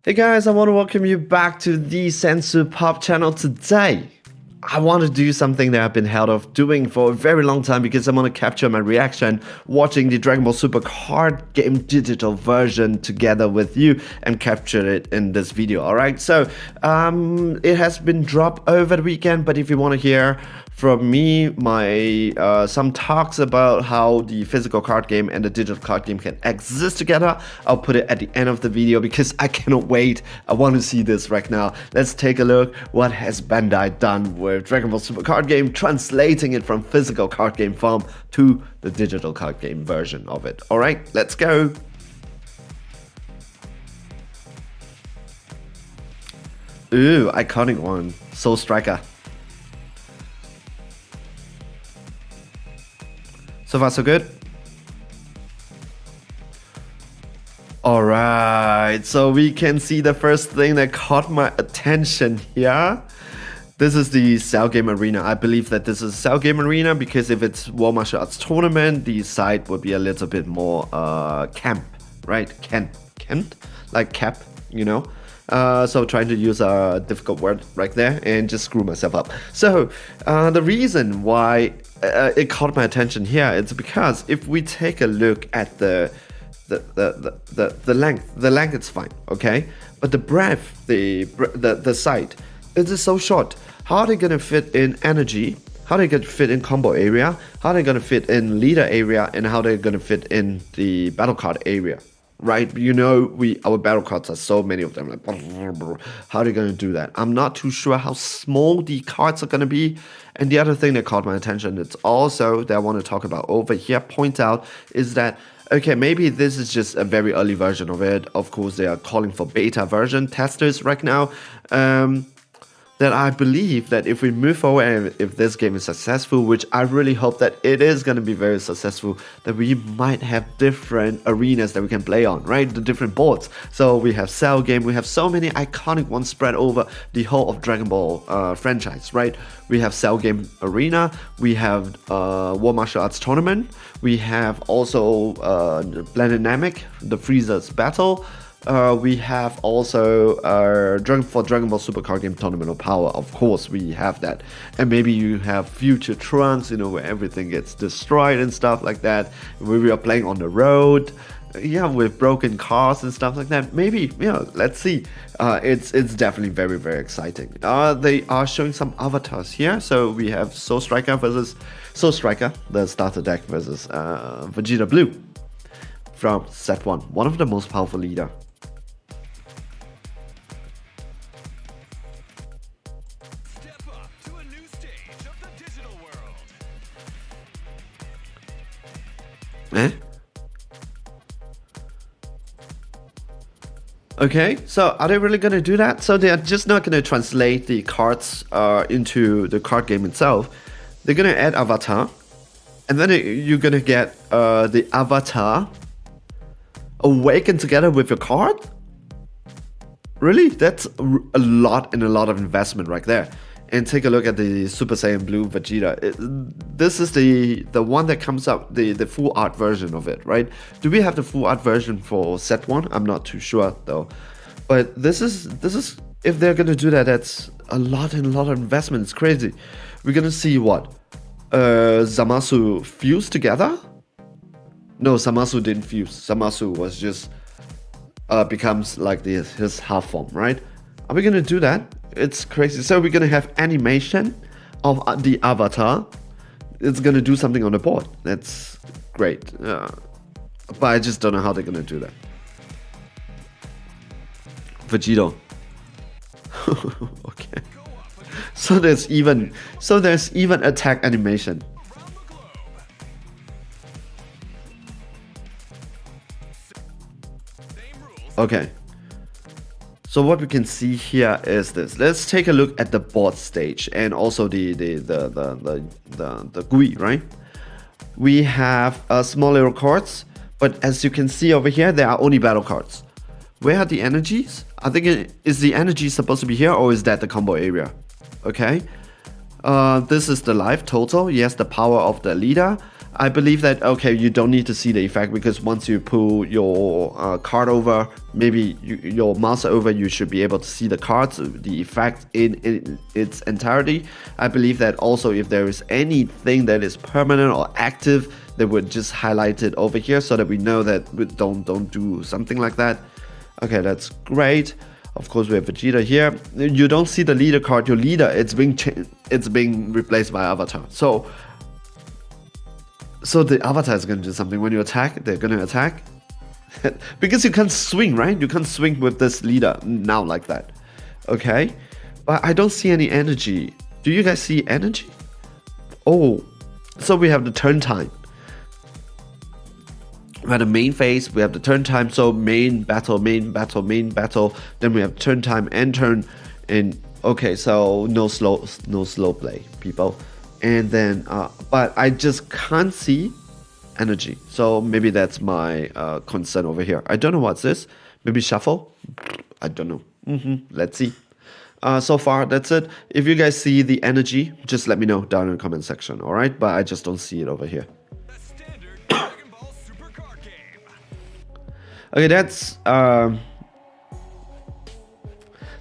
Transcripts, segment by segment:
Hey guys, I want to welcome you back to the Sensu Pop channel today. I want to do something that I've been held off doing for a very long time because I want to capture my reaction watching the Dragon Ball Super card game digital version together with you and capture it in this video. Alright, so it has been dropped over the weekend, but if you want to hear from me my some talks about how the physical card game and the digital card game can exist together, I'll put it at the end of the video because I cannot wait. I want to see this right now. Let's take a look what has Bandai done with Dragon Ball Super card game, translating it from physical card game form to the digital card game version of it. Alright, let's go. Ooh, iconic one. Soul Striker. So far so good. Alright, so we can see the first thing that caught my attention here. This is the Cell Game Arena. I believe that this is Cell Game Arena because if it's World Martial Arts Tournament, the site would be a little bit more camp, right? Camp, like cap, you know? So trying to use a difficult word right there and just screw myself up. So the reason why it caught my attention here is because if we take a look at the length is fine, okay, but the breadth, the site, it is so short. How are they gonna fit in energy? How are they gonna fit in combo area? How are they gonna fit in leader area? And how they're gonna fit in the battle card area? Right, you know, our battle cards are so many of them. Like, how are they gonna do that? I'm not too sure how small the cards are gonna be. And the other thing that caught my attention, it's also that I want to talk about over here, point out, is that okay, maybe this is just a very early version of it. Of course, they are calling for beta version testers right now. That I believe that if we move forward and if this game is successful, which I really hope that it is going to be very successful, that we might have different arenas that we can play on, right? The different boards. So we have Cell Game, we have so many iconic ones spread over the whole of Dragon Ball franchise, right? We have Cell Game Arena, we have World Martial Arts Tournament, we have also Planet Namek, the Freezer's Battle. We have also Dragon Ball Super Card Game Tournament of Power. Of course, we have that. And maybe you have Future Trunks, you know, where everything gets destroyed and stuff like that. Where we are playing on the road, yeah, with broken cars and stuff like that. Maybe, you know, let's see. It's definitely very, very exciting. They are showing some avatars here. So we have Soul Striker versus Soul Striker, the starter deck versus Vegeta Blue from set 1. One of the most powerful leader. Eh? Okay, so are they really gonna do that? So they are just not gonna translate the cards into the card game itself. They're gonna add avatar, and then you're gonna get the avatar awaken together with your card? Really? That's a lot of investment right there. And take a look at the Super Saiyan Blue Vegeta. This is the one that comes up, the full art version of it, right? Do we have the full art version for set 1? I'm not too sure though. But this is if they're gonna do that, that's a lot of investment. It's crazy. We're gonna see what? Zamasu fused together? No, Zamasu didn't fuse. Zamasu was just becomes like his half form, right? Are we gonna do that? It's crazy. So we're gonna have animation of the avatar. It's gonna do something on the board. That's great. But I just don't know how they're gonna do that. Vegito. Okay. So there's even attack animation. Okay. So what we can see here is this. Let's take a look at the board stage and also the GUI, right? We have small little cards, but as you can see over here, there are only battle cards. Where are the energies? I think is the energy supposed to be here, or is that the combo area? Okay. This is the life total. Yes, the power of the leader. I believe that, okay, you don't need to see the effect because once you pull your card over, maybe your mouse over, you should be able to see the cards, the effect in its entirety. I believe that also if there is anything that is permanent or active, they would just highlight it over here so that we know that we don't do something like that. Okay, that's great. Of course, we have Vegeta here. You don't see the leader card. Your leader, it's being replaced by Avatar. So the Avatar is going to do something. When you attack, they're going to attack. Because you can't swing, right? You can't swing with this leader now like that. Okay? But I don't see any energy. Do you guys see energy? Oh, so we have the turn time. We have the main phase, we have the turn time. So main battle, main battle, main battle. Then we have turn time and turn. And okay, so no slow play, people. And then, but I just can't see energy. So maybe that's my concern over here. I don't know what's this. Maybe shuffle? I don't know. Let's see. So far, that's it. If you guys see the energy, just let me know down in the comment section, alright? But I just don't see it over here. Okay, that's...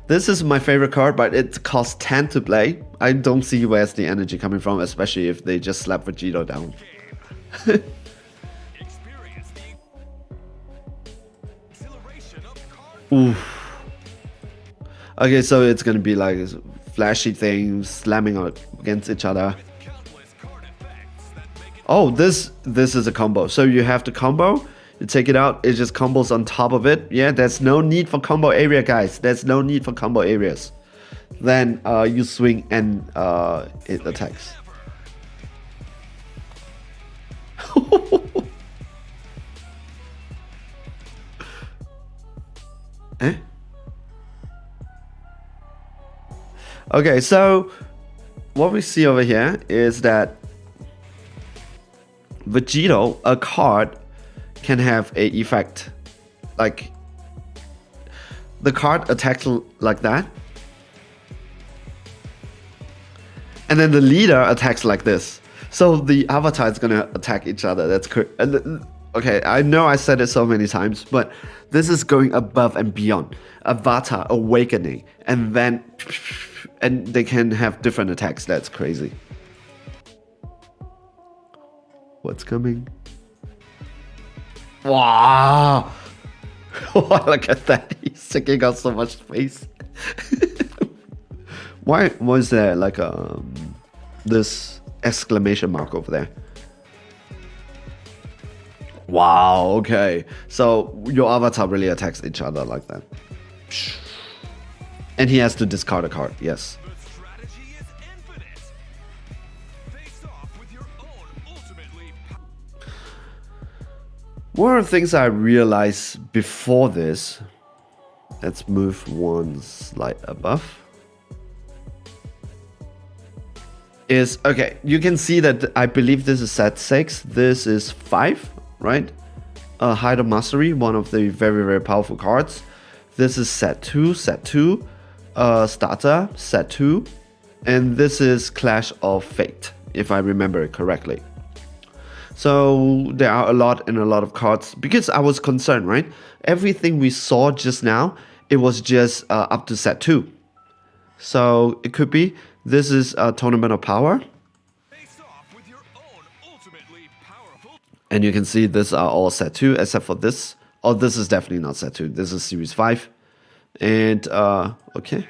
this is my favorite card, but it costs 10 to play. I don't see where's the energy coming from, especially if they just slap Vegito down. Oof. Okay, so it's gonna be like flashy things slamming against each other. Oh, this is a combo. So you have the combo, you take it out, it just combos on top of it. Yeah, there's no need for combo area, guys. There's no need for combo areas. Then you swing and it attacks. Eh? Okay, so what we see over here is that Vegito, a card, can have a effect. Like the card attacks like that. And then the leader attacks like this. So the avatar is gonna attack each other. That's okay, I know I said it so many times, but this is going above and beyond. Avatar awakening, and then and they can have different attacks. That's crazy. What's coming? Wow! Look at that. He's taking out so much space. Why was there like this exclamation mark over there? Wow, okay. So your avatar really attacks each other like that. And he has to discard a card, yes. One of the things I realized before this, let's move one slide above, is, okay, you can see that I believe this is set 6, this is 5, right? Height of Mastery, one of the very, very powerful cards. This is set 2, starter, set 2, and this is Clash of Fate, if I remember it correctly. So there are a lot of cards, because I was concerned, right? Everything we saw just now, it was just up to set 2. So it could be, this is a Tournament of Power. And you can see these are all set 2, except for this. Oh, this is definitely not set 2. This is Series 5. And, okay.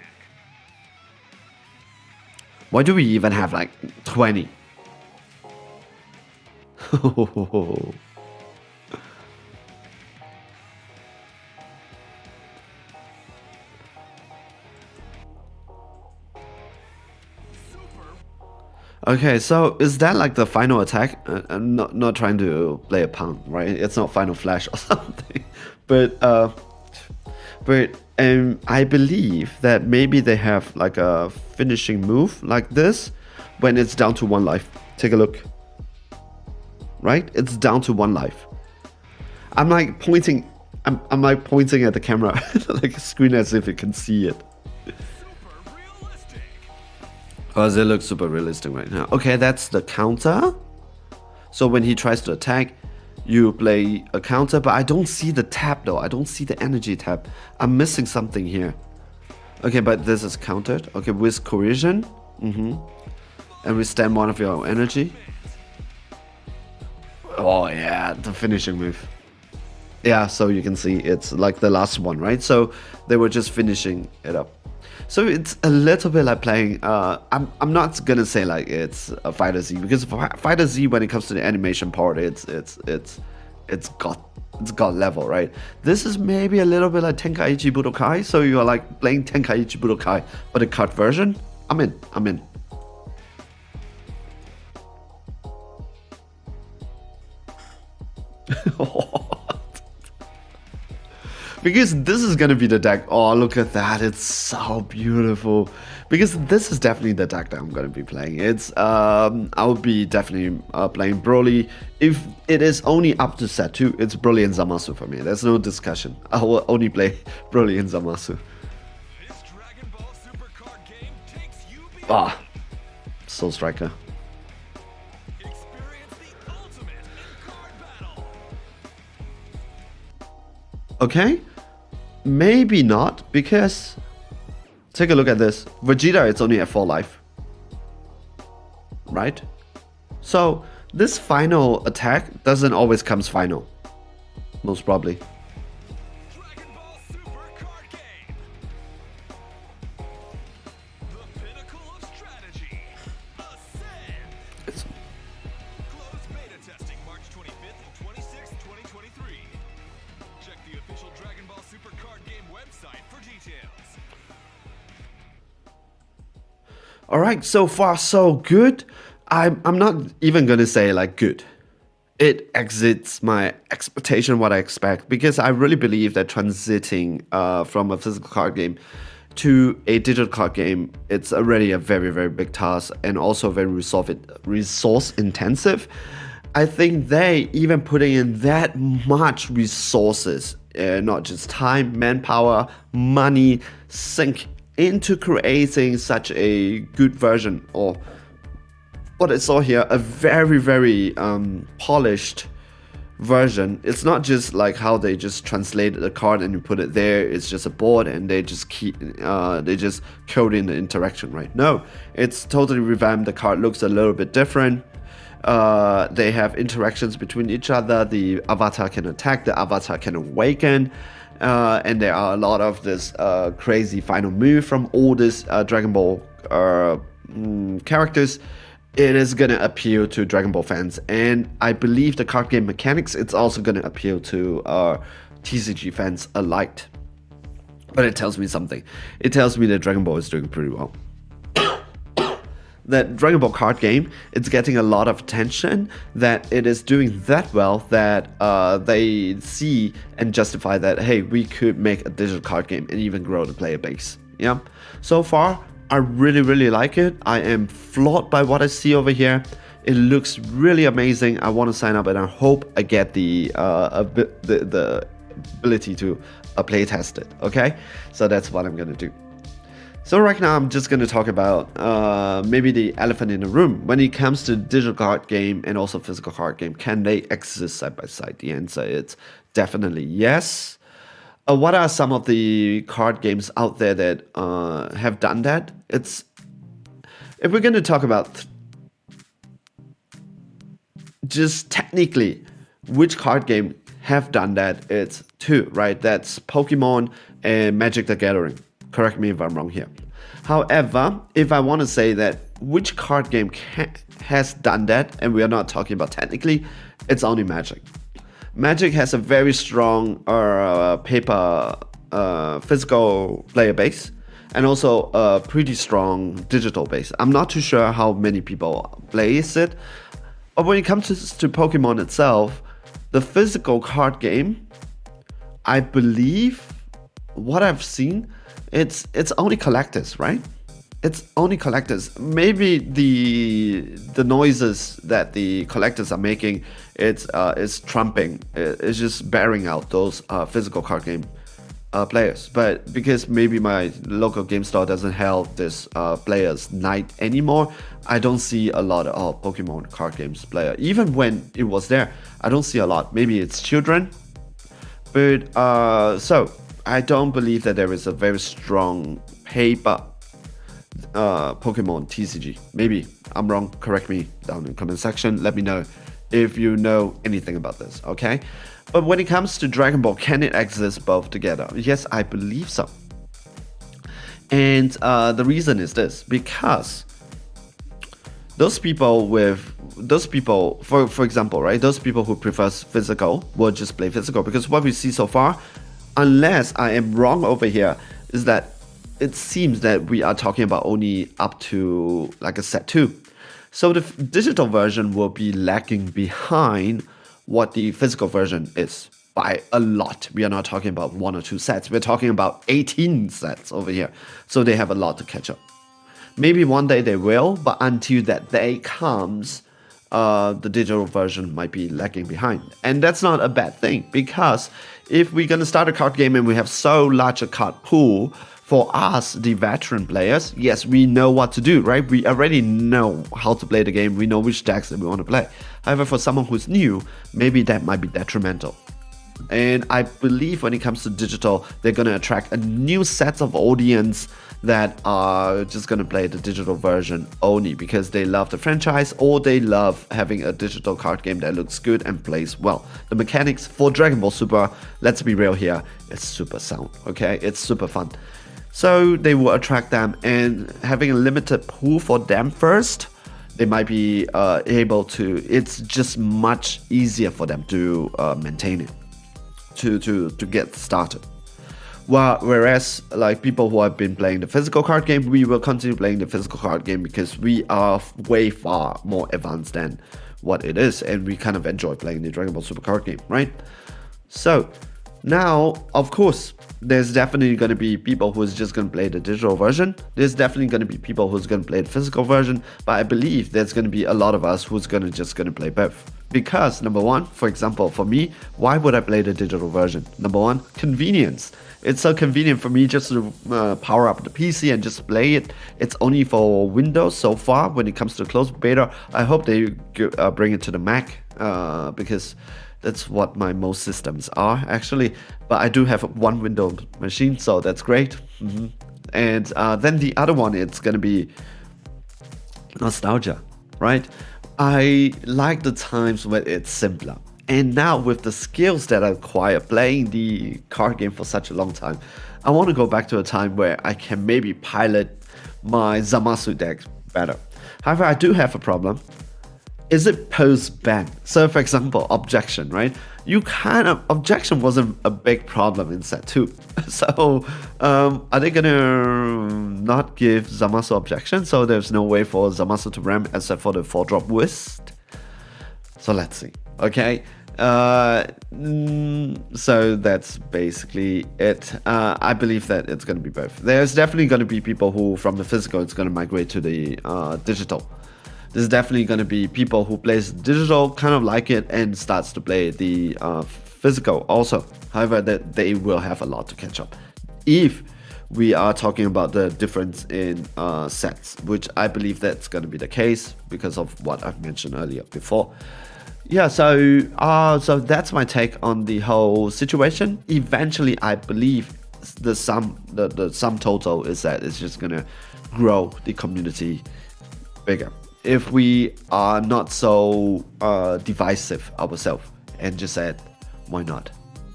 Why do we even have like 20? Okay, so is that like the final attack? I'm not trying to play a pun, right? It's not Final Flash or something. But I believe that maybe they have like a finishing move like this when it's down to 1 life. Take a look. Right? It's down to 1 life. I'm like pointing at the camera like a screen as if you can see it. Because it looks super realistic right now. Okay, that's the counter. So when he tries to attack, you play a counter, but I don't see the tap though. I don't see the energy tap. I'm missing something here. Okay, but this is countered. Okay, with coercion. And we stand one of your energy. Oh yeah, the finishing move. Yeah, so you can see it's like the last one, right? So they were just finishing it up. So it's a little bit like playing. I'm not gonna say like it's a Fighter Z, because Fighter Z, when it comes to the animation part, it's got level, right? This is maybe a little bit like Tenkaichi Budokai. So you are like playing Tenkaichi Budokai, but a cut version. I'm in. Because this is gonna be the deck. Oh, look at that, it's so beautiful. Because this is definitely the deck that I'm gonna be playing. It's I'll be definitely playing Broly. If it is only up to set 2, it's Broly and Zamasu for me. There's no discussion. I will only play Broly and Zamasu. Ah, Soul Striker. Okay, maybe not, because take a look at this. Vegeta, it's only at 4 life, right? So this final attack doesn't always comes final, most probably. All right, so far so good. I'm not even gonna say like good. It exceeds my expectation, what I expect, because I really believe that transiting from a physical card game to a digital card game, it's already a very, very big task, and also very resource intensive. I think they even putting in that much resources, not just time, manpower, money, sink into creating such a good version, or what I saw here, a very, very polished version. It's not just like how they just translated the card and you put it there. It's just a board and they just code in the interaction, right? No, it's totally revamped. The card looks a little bit different. They have interactions between each other. The avatar can attack, the avatar can awaken. And there are a lot of this crazy final move from all these Dragon Ball characters. It is gonna appeal to Dragon Ball fans, and I believe the card game mechanics, it's also gonna appeal to TCG fans alike. But it tells me something. It tells me that Dragon Ball is doing pretty well. That Dragon Ball card game, it's getting a lot of attention, that it is doing that well that they see and justify that, hey, we could make a digital card game and even grow the player base. Yeah. So far, I really, really like it. I am floored by what I see over here. It looks really amazing. I want to sign up, and I hope I get the ability to play test it. Okay, so that's what I'm gonna do. So right now I'm just going to talk about maybe the elephant in the room. When it comes to digital card game and also physical card game, can they exist side by side? The answer is definitely yes. What are some of the card games out there that have done that? If we're going to talk about just technically which card game have done that, it's 2, right? That's Pokemon and Magic the Gathering. Correct me if I'm wrong here. However, if I want to say that which card game has done that, and we are not talking about technically, it's only Magic. Magic has a very strong paper physical player base, and also a pretty strong digital base. I'm not too sure how many people plays it. But when it comes to Pokemon itself, the physical card game, I believe what I've seen, it's only collectors, right? It's only collectors. Maybe the noises that the collectors are making, is trumping. It's just bearing out those physical card game players, but because maybe my local game store doesn't have this players night anymore, I don't see a lot of Pokemon card games player. Even when it was there, I don't see a lot. Maybe it's children, but so I don't believe that there is a very strong paper Pokemon TCG. Maybe I'm wrong. Correct me down in the comment section. Let me know if you know anything about this. Okay. But when it comes to Dragon Ball, can it exist both together? Yes, I believe so. And the reason is this, because those people, for example, right, those people who prefer physical will just play physical, because what we see so far, unless I am wrong over here, is that it seems that we are talking about only up to like a set 2. So the digital version will be lagging behind what the physical version is by a lot. We are not talking about 1 or 2 sets. We're talking about 18 sets over here. So they have a lot to catch up. Maybe one day they will, but until that day comes, the digital version might be lagging behind. And that's not a bad thing, because if we're going to start a card game and we have so large a card pool, for us, the veteran players, yes, we know what to do, right? We already know how to play the game. We know which decks that we want to play. However, for someone who's new, maybe that might be detrimental. And I believe when it comes to digital, they're going to attract a new set of audience that are just going to play the digital version only because they love the franchise, or they love having a digital card game that looks good and plays well. The mechanics for Dragon Ball Super, let's be real here, it's super sound, okay? It's super fun. So they will attract them, and having a limited pool for them first, they might be able to, it's just much easier for them to maintain it, to get started. Whereas like people who have been playing the physical card game, we will continue playing the physical card game because we are way far more advanced than what it is, and we kind of enjoy playing the Dragon Ball Super card game, right? So now, of course, there's definitely going to be people who's just going to play the digital version. There's definitely going to be people who's going to play the physical version. But I believe there's going to be a lot of us who's just going to play both. Because, number one, for example, for me, why would I play the digital version? Number one, convenience. It's so convenient for me just to power up the PC and just play it. It's only for Windows so far when it comes to closed beta. I hope they bring it to the Mac because that's what my most systems are, actually. But I do have one Windows machine, so that's great. And then the other one, it's going to be nostalgia, right? I like the times when it's simpler. And now with the skills that I acquire playing the card game for such a long time, I want to go back to a time where I can maybe pilot my Zamasu deck better. However, I do have a problem. Is it post-ban? So for example, objection, right? Objection wasn't a big problem in set 2. So are they gonna not give Zamasu objection? So there's no way for Zamasu to ramp except for the 4-drop Wisp? So let's see, okay? So that's basically it. I believe that it's gonna be both. There's definitely gonna be people who from the physical, it's gonna migrate to the digital. There's definitely going to be people who plays digital, kind of like it, and starts to play the physical also. However, that they will have a lot to catch up. If we are talking about the difference in sets, which I believe that's going to be the case because of what I've mentioned earlier before. Yeah, so that's my take on the whole situation. Eventually, I believe the sum total is that it's just going to grow the community bigger. If we are not so divisive ourselves and just said, why not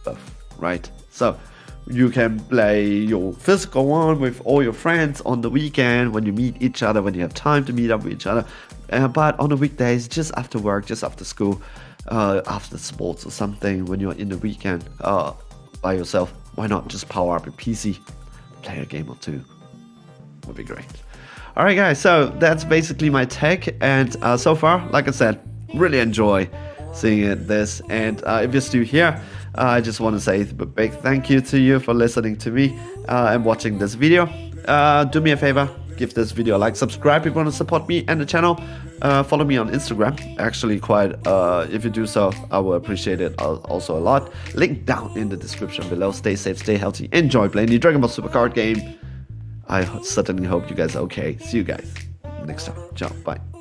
both, right? So you can play your physical one with all your friends on the weekend when you meet each other, when you have time to meet up with each other. But on the weekdays, just after work, just after school, after sports or something, when you're in the weekend by yourself, why not just power up your PC, play a game or two? Would be great. Alright guys, so that's basically my take, and so far, like I said, really enjoy seeing this. And if you're still here, I just want to say a big thank you to you for listening to me and watching this video. Do me a favor, give this video a like, subscribe if you want to support me and the channel. Follow me on Instagram. Actually, if you do so, I will appreciate it also a lot. Link down in the description below. Stay safe, stay healthy, enjoy playing the Dragon Ball Super card game. I certainly hope you guys are okay. See you guys next time. Ciao, bye.